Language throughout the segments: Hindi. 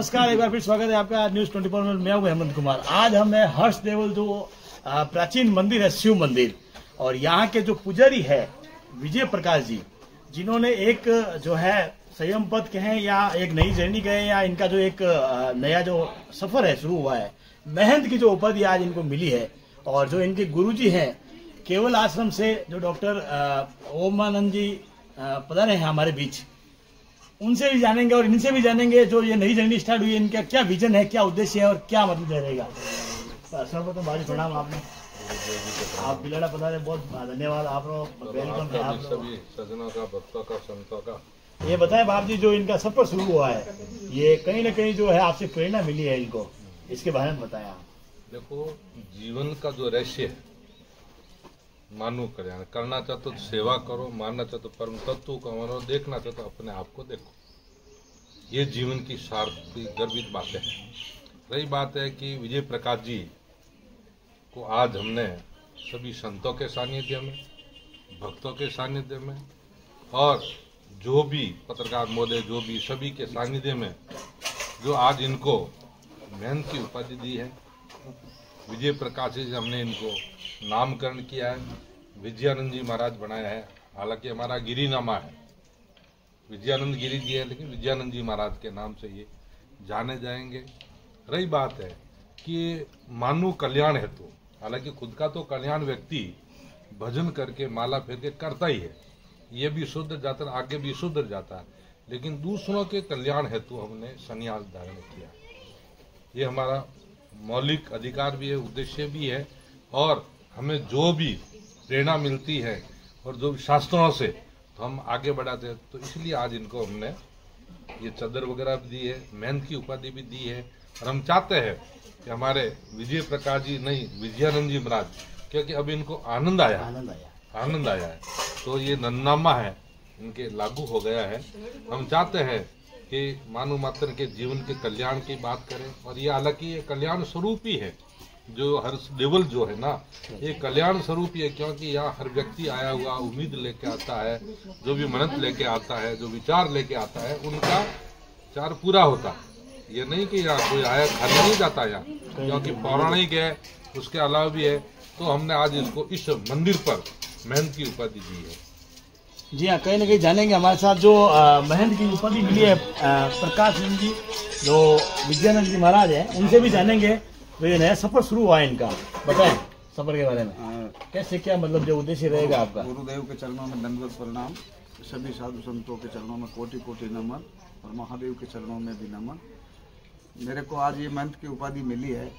नमस्कार, एक बार फिर स्वागत है आपका न्यूज 24 में। मैं हूं हेमंत कुमार। आज हम है हर्ष देवल, जो प्राचीन मंदिर है, शिव मंदिर, और यहाँ के जो पुजारी है विजय प्रकाश जी, जिन्होंने एक जो है संयम पथ कहें या एक नई जर्नी कहें या इनका जो एक नया जो सफर है शुरू हुआ है, महंत की जो उपाधि आज इनको मिली है। और जो इनके गुरुजी हैं केवल आश्रम से, जो डॉक्टर ओमानंद जी पधारे हैं हमारे बीच, उनसे भी जानेंगे और इनसे भी जानेंगे जो ये नई जर्नी स्टार्ट हुई है, इनका क्या विजन है, क्या उद्देश्य है और क्या मतलब रहेगा। सर्वप्रथम भाजी प्रणाम आपने, आप बिलाड़ा पधारे, बहुत धन्यवाद। आप वेलकम है आप सभी सज्जनों का, भक्तों का, संतों का। ये बताएं बाप जी, जो इनका सफर शुरू हुआ है, ये कहीं ना कहीं जो है आपसे प्रेरणा मिली है इनको, इसके बारे में बताएं आप। देखो, जीवन का जो रहस्य है, मानव कल्याण, करना चाहते तो सेवा करो, मानना चाहते तो परम तत्व को मानो, देखना चाहते तो अपने आप को देखो। ये जीवन की सार्थक गर्वित बातें हैं। रही बात है कि विजय प्रकाश जी को आज हमने सभी संतों के सानिध्य में, भक्तों के सानिध्य में और जो भी पत्रकार महोदय, जो भी सभी के सानिध्य में, जो आज इनको महंत की उपाधि दी है, विजय प्रकाश जी, हमने इनको नामकरण किया है, विजयानंद जी महाराज बनाया है। हालांकि हमारा गिरीनामा है, विजयानंद गिरी जी है, लेकिन विजयानंद जी महाराज के नाम से ये जाने जाएंगे। रही बात है कि मानव कल्याण हेतु, हालांकि खुद का तो कल्याण व्यक्ति भजन करके माला फेर के करता ही है, ये भी शुद्ध जाता है, आगे भी शुद्ध जाता है, लेकिन दूसरों के कल्याण हेतु हमने संन्यास धारण किया। ये हमारा मौलिक अधिकार भी है, उद्देश्य भी है, और हमें जो भी प्रेरणा मिलती है और जो शास्त्रों से तो हम आगे बढ़ाते हैं। तो इसलिए आज इनको हमने ये चादर वगैरह भी दी है, महंत की उपाधि भी दी है। और हम चाहते हैं कि हमारे विजय प्रकाश जी नहीं, विजयानंद जी महाराज, क्योंकि अब इनको आनंद आया है, तो ये नन्नामा है, इनके लागू हो गया है। हम चाहते हैं कि मानव मात्र के जीवन के कल्याण की बात करें, और ये हालांकि ये कल्याण स्वरूप ही है। जो हर देवल जो है ना, ये कल्याण स्वरूप ही है, क्योंकि यहाँ हर व्यक्ति आया हुआ उम्मीद लेके आता है, जो भी मन्नत लेके आता है, जो विचार लेके आता है, उनका विचार पूरा होता है। ये नहीं कि यहाँ कोई आया खाली नहीं जाता यहाँ, क्योंकि पौराणिक है, उसके अलावा भी है। तो हमने आज इसको इस मंदिर पर महंत की उपाधि दी है। जी हाँ, कहीं ना कहीं जानेंगे हमारे साथ जो महंत की उपाधि मिली है प्रकाश सिंह जी, जो विजयानंद जी महाराज है, उनसे भी जानेंगे। तो ये नया सफर शुरू हुआ है इनका, बताएं सफर के बारे में, कैसे, क्या मतलब जो उद्देश्य रहेगा आपका। गुरुदेव के चरणों में दंडवत प्रणाम, सभी साधु संतों के चरणों में कोटि कोटि नमन, और महादेव के चरणों में भी नमन। मेरे को आज ये महंत की उपाधि मिली है,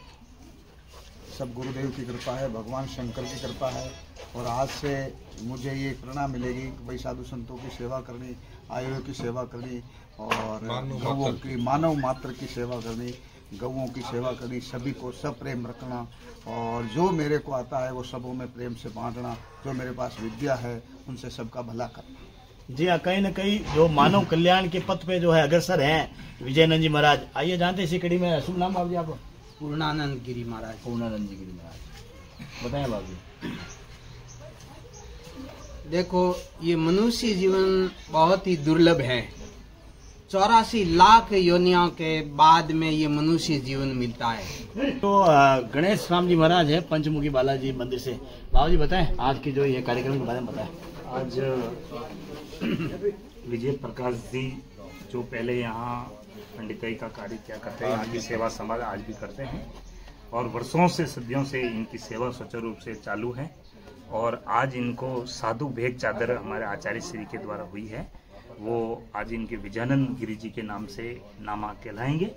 सब गुरुदेव की कृपा है, भगवान शंकर की कृपा है। और आज से मुझे ये प्रेरणा मिलेगी कि भाई साधु संतों की सेवा करनी, आयुर्वेद की सेवा करनी, और गौओं की, मानव मात्र की सेवा करनी, गौओं की सेवा करनी, सभी को सब प्रेम रखना, और जो मेरे को आता है वो सबों में प्रेम से बांटना, जो मेरे पास विद्या है उनसे सबका भला करना। जी हाँ, कहीं ना कहीं जो मानव कल्याण के पथ पे जो है अग्रसर हैं विजयानंद जी महाराज। आइए जानते इसी कड़ी में। शुभ नाम बाबू जी आपको? पूर्णानंद गिरी महाराज। पूर्णानंद जी गिरी महाराज, बताएं बाबू जी। देखो, ये मनुष्य जीवन बहुत ही दुर्लभ है। 84 लाख योनियों के बाद में ये मनुष्य जीवन मिलता है। तो गणेश राम जी महाराज है पंचमुखी बालाजी मंदिर से। बाबू जी बताएं आज की जो ये कार्यक्रम के बारे में बताएं। आज विजय प्रकाश जी जो पहले यहाँ पंडिताई का कार्य क्या करते हैं, यहाँ की सेवा समाज आज भी करते हैं, और वर्षों से, सदियों से इनकी सेवा सुचारू रूप से चालू है। और आज इनको साधु भेद चादर हमारे आचार्य श्री के द्वारा हुई है, वो आज इनके विजयानंद गिरी जी के नाम से नामा कहलाएंगे।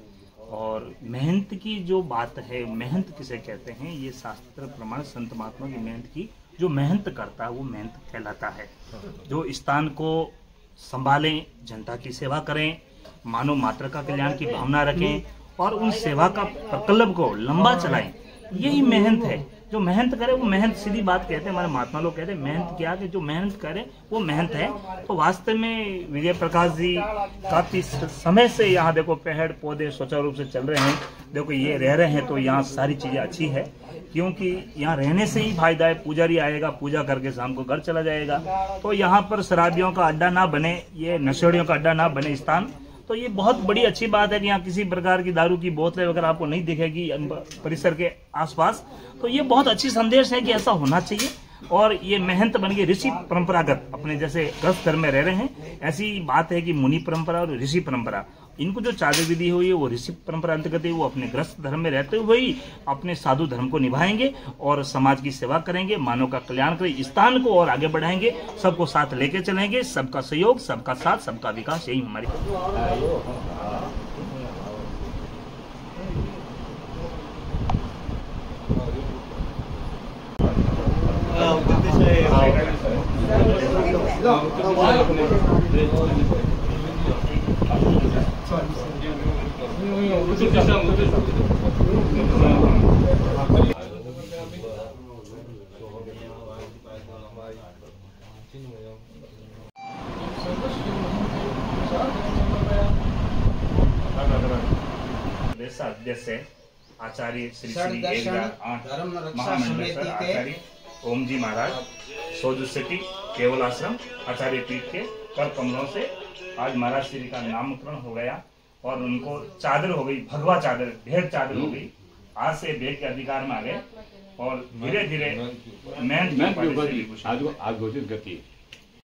और महंत की जो बात है, महंत किसे कहते हैं, ये शास्त्र प्रमाण संत महात्मा की मेहनत की, जो मेहनत करता है वो मेहनत कहलाता है। जो स्थान को संभालें, जनता की सेवा करें, मानव मात्र का कल्याण की भावना रखें, और उन सेवा का प्रकल्प को लंबा चलाएं, यही मेहनत है। जो मेहनत करे वो मेहनत, सीधी बात कहते हैं हमारे महात्मा लोग कहते हैं, मेहनत क्या कि जो मेहनत करे वो मेहनत है। तो वास्तव में विजय प्रकाश जी काफी समय से यहाँ देखो पेड़ पौधे सुचारू रूप से चल रहे हैं। देखो ये रह रहे हैं तो यहाँ सारी चीजें अच्छी है, क्योंकि यहाँ रहने से ही फायदा है। पुजारी आएगा, पूजा करके शाम को घर चला जाएगा। तो यहाँ पर शराबियों का अड्डा ना बने, ये नशेड़ियों का अड्डा ना बने स्थान, तो ये बहुत बड़ी अच्छी बात है कि यहाँ किसी प्रकार की दारू की बोतलें वगैरह आपको नहीं दिखेगी परिसर के आसपास। तो ये बहुत अच्छी संदेश है कि ऐसा होना चाहिए। और ये महंत बन के ऋषि परंपरागत अपने जैसे गृहस्थ धर्म में रह रहे हैं, ऐसी बात है कि मुनि परंपरा और ऋषि परंपरा, इनको जो चादर विधि हुई है वो ऋषि परंपरा अंतर्गत है। वो अपने गृहस्थ धर्म में रहते हुए ही अपने साधु धर्म को निभाएंगे और समाज की सेवा करेंगे, मानव का कल्याण करेंगे, स्थान को और आगे बढ़ाएंगे, सबको साथ लेके चलेंगे। सबका सहयोग, सबका साथ, सबका विकास, यही हमारी अध्यक्ष आचार्य श्री श्री 1008 महामंडलेश्वर आचार्य ओम जी महाराज सोजू सिटी केवल आश्रम आचार्य पीठ के कर कमलों से आज महाराज श्री का नामकरण हो गया और उनको चादर हो गई, भगवा चादर, ढेर चादर हो गई। आज से भेद के अधिकार में आ गए और धीरे धीरे आज घोषित गति